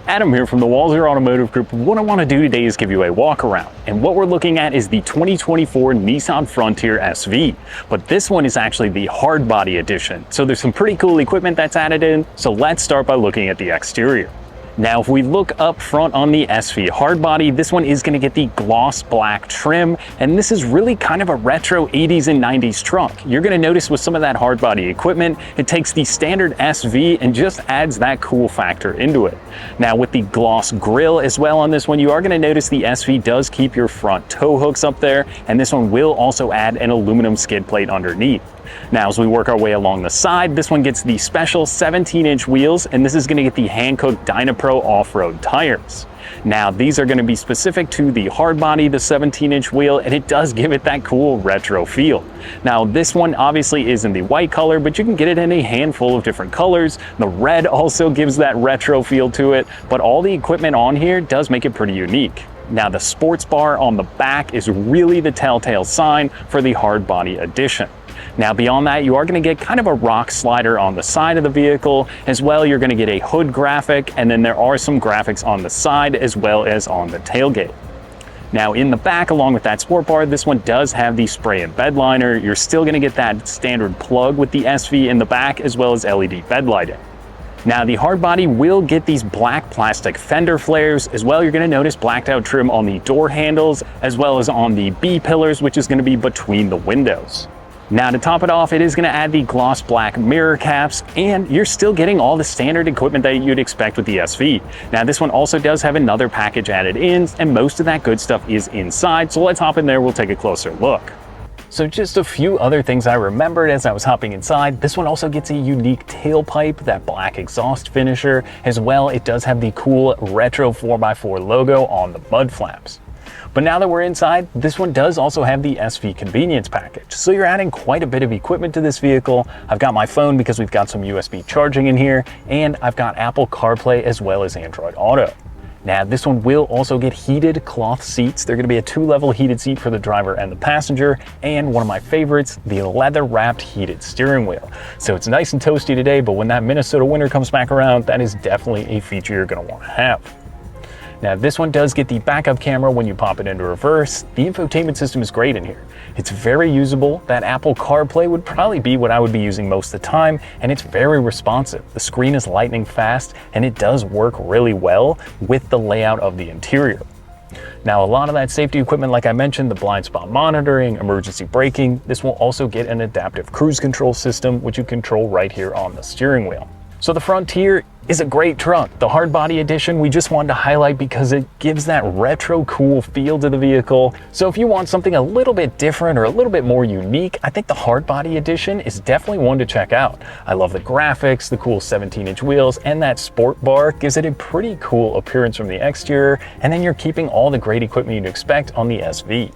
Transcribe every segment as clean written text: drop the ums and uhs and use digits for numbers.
Adam here from the Walser Automotive Group. What I want to do today is give you a walk around, and what we're looking at is the 2024 Nissan Frontier SV, but this one is actually the Hardbody Edition. So there's some pretty cool equipment that's added in, so let's start by looking at the exterior. Now, if we look up front on the SV Hardbody, this one is going to get the gloss black trim, and this is really kind of a retro 80s and 90s trunk. You're going to notice with some of that Hardbody equipment, it takes the standard SV and just adds that cool factor into it. Now, with the gloss grille as well on this one, you are going to notice the SV does keep your front tow hooks up there, and this one will also add an aluminum skid plate underneath. Now, as we work our way along the side, this one gets the special 17-inch wheels, and this is going to get the Hankook Dynapro off-road tires. Now, these are going to be specific to the Hardbody, the 17-inch wheel, and it does give it that cool retro feel. Now, this one obviously is in the white color, but you can get it in a handful of different colors. The red also gives that retro feel to it, but all the equipment on here does make it pretty unique. Now, the sports bar on the back is really the telltale sign for the Hardbody Edition. Now, beyond that, you are going to get kind of a rock slider on the side of the vehicle. As well, you're going to get a hood graphic, and then there are some graphics on the side as well as on the tailgate. Now, in the back, along with that sport bar, this one does have the spray and bed liner. You're still going to get that standard plug with the SV in the back, as well as LED bed lighting. Now, the Hardbody will get these black plastic fender flares. As well, you're going to notice blacked out trim on the door handles, as well as on the B-pillars, which is going to be between the windows. Now, to top it off, it is going to add the gloss black mirror caps, and you're still getting all the standard equipment that you'd expect with the SV. Now, this one also does have another package added in, and most of that good stuff is inside, so let's hop in there, we'll take a closer look. So just a few other things I remembered as I was hopping inside. This one also gets a unique tailpipe, that black exhaust finisher. As well, it does have the cool retro 4x4 logo on the mud flaps. But now that we're inside, this one does also have the SV convenience package. So you're adding quite a bit of equipment to this vehicle. I've got my phone because we've got some USB charging in here, and I've got Apple CarPlay as well as Android Auto. Now, this one will also get heated cloth seats. They're going to be a 2-level heated seat for the driver and the passenger, and one of my favorites, the leather-wrapped heated steering wheel. So it's nice and toasty today, but when that Minnesota winter comes back around, that is definitely a feature you're going to want to have. Now, this one does get the backup camera when you pop it into reverse. The infotainment system is great in here. It's very usable. That Apple CarPlay would probably be what I would be using most of the time, and it's very responsive. The screen is lightning fast, and it does work really well with the layout of the interior. Now, a lot of that safety equipment, like I mentioned, the blind spot monitoring, emergency braking, this will also get an adaptive cruise control system, which you control right here on the steering wheel. So the Frontier is a great trunk. The Hardbody Edition we just wanted to highlight because it gives that retro cool feel to the vehicle. So if you want something a little bit different or a little bit more unique, I think the Hardbody Edition is definitely one to check out. I love the graphics, the cool 17-inch wheels, and that sport bar gives it a pretty cool appearance from the exterior, and then you're keeping all the great equipment you'd expect on the SV.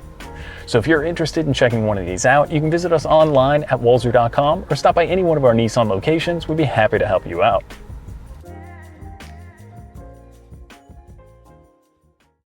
So if you're interested in checking one of these out, you can visit us online at walser.com or stop by any one of our Nissan locations. We'd be happy to help you out.